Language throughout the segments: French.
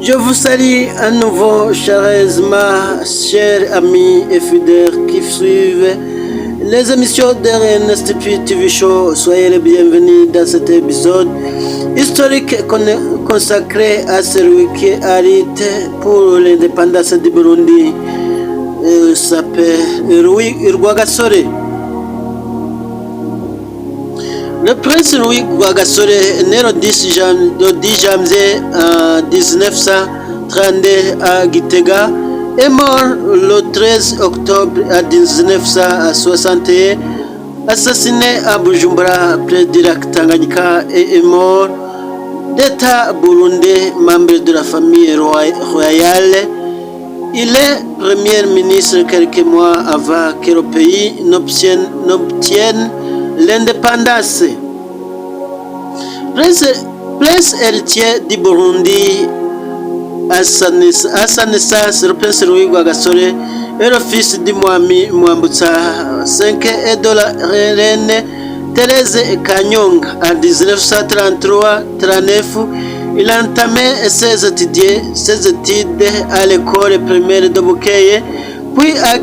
Je vous salue à nouveau chaleureusement, chers amis et fidèles qui suivent les émissions de Ernest TV Show. Soyez les bienvenus dans cet épisode historique consacré à celui qui a lutté pour l'indépendance du Burundi. S'appelle Louis Rwagasore. Le prince Louis Rwagasore est né le 10 janvier 1932 à Gitega et mort le 13 octobre 1961, assassiné à Bujumbura près du lac Tanganyika et est mort d'État burundais, membre de la famille royale. Il est premier ministre quelques mois avant que le pays n'obtienne l'indépendance. Prince héritier du Burundi, à sa naissance, le prince Louis Rwagasore est le fils de Mwami Mwambutsa V et de la reine Thérèse Kanyonga. En 1933-39, il a entamé ses études à l'école primaire de Bukeye, puis à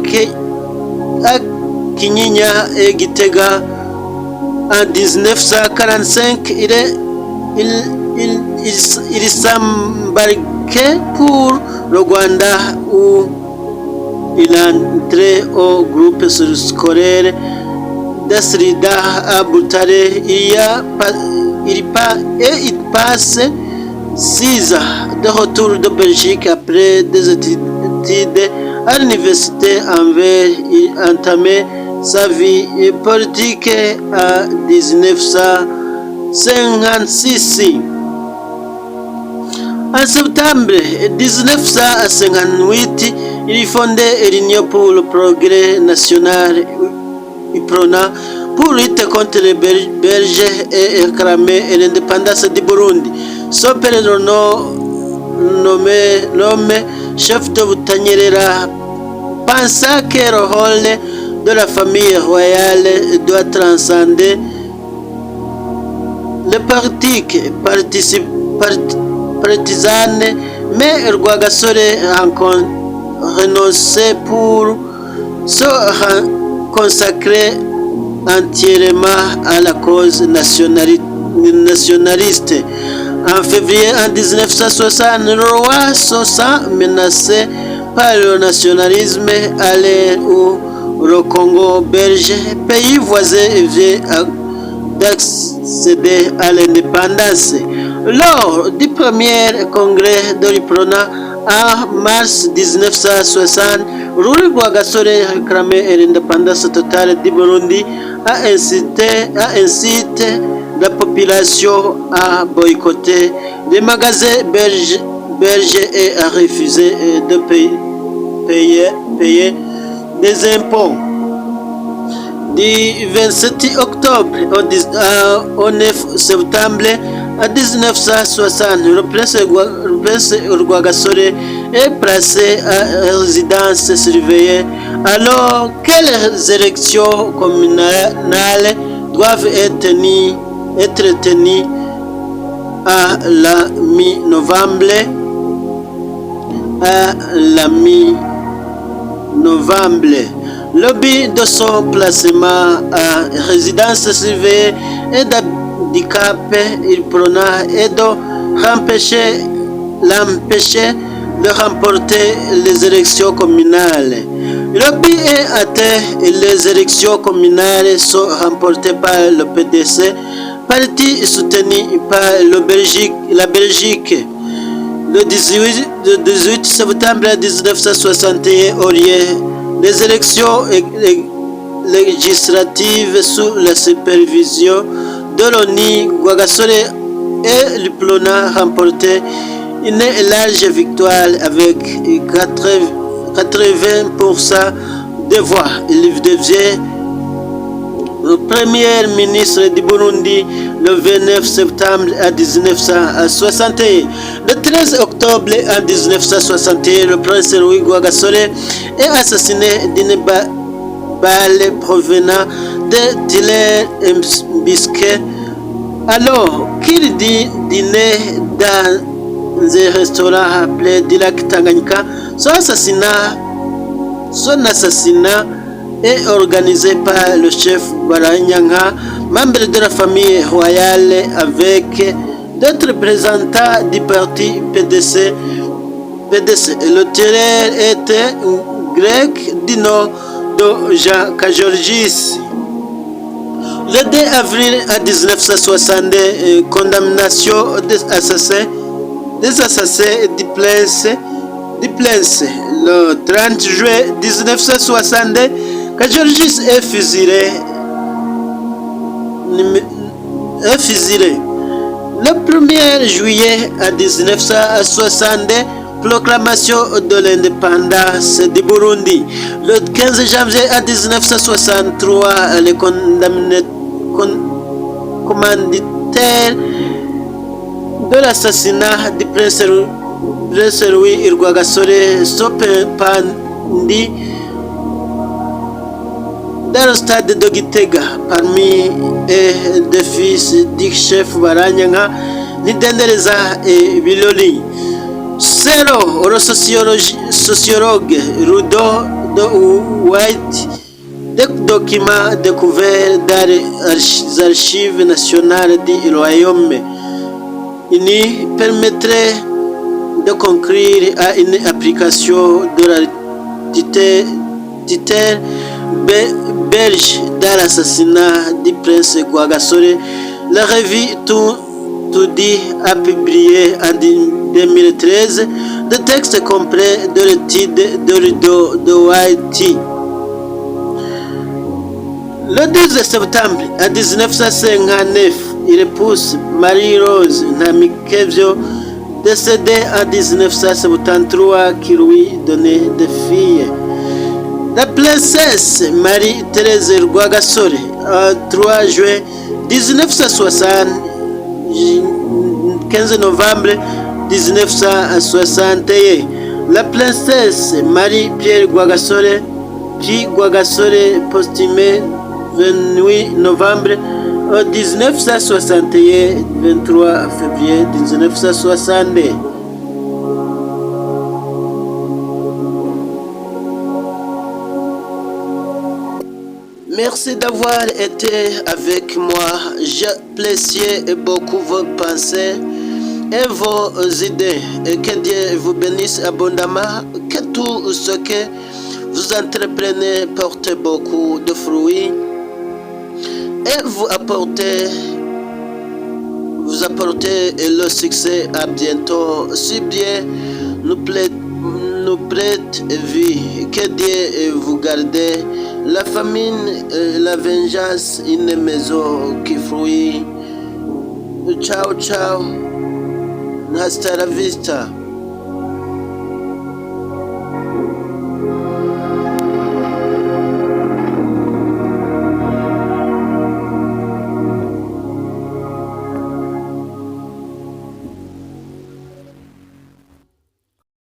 Kinyinya et Gitega. En 1945, il s'embarquait pour le Rwanda où il entrait au groupe scolaire d'Asrida à Butare. Il passe 6 ans de retour de Belgique après des études à l'université Anvers. Il entamait sa vie politique en 1956. En septembre 1958, il fondait l'Union pour le progrès national, UPRONA, pour lutter contre les Belges et réclamer l'indépendance du Burundi. Son père nommé chef de Butanyerera pensa que le rôle de la famille royale doit transcender les politiques partisanes, mais Rwagasore renonçait pour se consacrer entièrement à la cause nationaliste. En février 1960, le roi se sent menacé par le nationalisme à l'ère où le Congo belge, pays voisin, vient d'accéder à l'indépendance. Lors du premier congrès de l'UPRONA en mars 1960, Louis Rwagasore réclamait l'indépendance totale du Burundi, a incité la population à boycotter les magasins belges et à refuser de payer des impôts. Du 27 octobre au 9 septembre 1960, le prince Rwagasore est placé à résidence surveillée alors que les élections communales doivent être tenues à la mi-novembre. Le but de son placement à résidence surveillée et d'handicaper UPRONA et de l'empêcher de remporter les élections communales. Le but est atteint et les élections communales sont remportées par le PDC, parti soutenu par la Belgique. Le 18 septembre 1961 au lieu des élections législatives sous la supervision de l'ONU, Rwagasore et l'UPRONA remportaient une large victoire avec 80% des voix. Il devient le premier ministre du Burundi le 29 septembre 1961. Le 13 octobre 1961, le prince Louis Rwagasore est assassiné d'une balle provenant de Tiller Mbisque alors qu'il dînait dans des restaurants appelés du lac Tanganyika. Son assassinat est organisé par le chef Baranyanga, membre de la famille royale, avec d'autres représentants du parti PDC. Le tireur était grec du nom de Jean Kajorgis. Le 2 avril 1962, condamnation des assassins du prince. Le 30 juillet 1962, Kajorgis est fusillé. Le 1er juillet 1962, proclamation de l'indépendance du Burundi. Le 15 janvier 1963, les commanditaires de l'assassinat du prince Louis Rwagasore sont pendus dans le stade de Gitega. Parmi eux, deux fils du chef Baranyanga, Nidendereza et Biloli. Selon le sociologue Rudo de White, des documents découverts dans les archives nationales du Royaume uni permettrait de conclure à une application de la titre belge dans l'assassinat du prince Rwagasore. La revue Tout dit a publié en 2013 le texte complet de l'étude de Rudo de White. Le 12 septembre 1959, il épouse Marie-Rose Namikevio, décédée en 1973, qui lui donnait des filles. La princesse Marie-Thérèse Rwagasore, en 3 juin 1960, 15 novembre 1961, la princesse Marie-Pierre Rwagasore, puis Rwagasore posthumé 28 novembre 1961, 23 février 1962. Merci d'avoir été avec moi. J'apprécie beaucoup vos pensées et vos idées. Et que Dieu vous bénisse abondamment. Que tout ce que vous entreprenez porte beaucoup de fruits et vous apportez le succès à bientôt. Si bien nous prête vie. Que Dieu vous garde. La famine, la vengeance, une maison qui fruit. Ciao, ciao. Hasta la vista.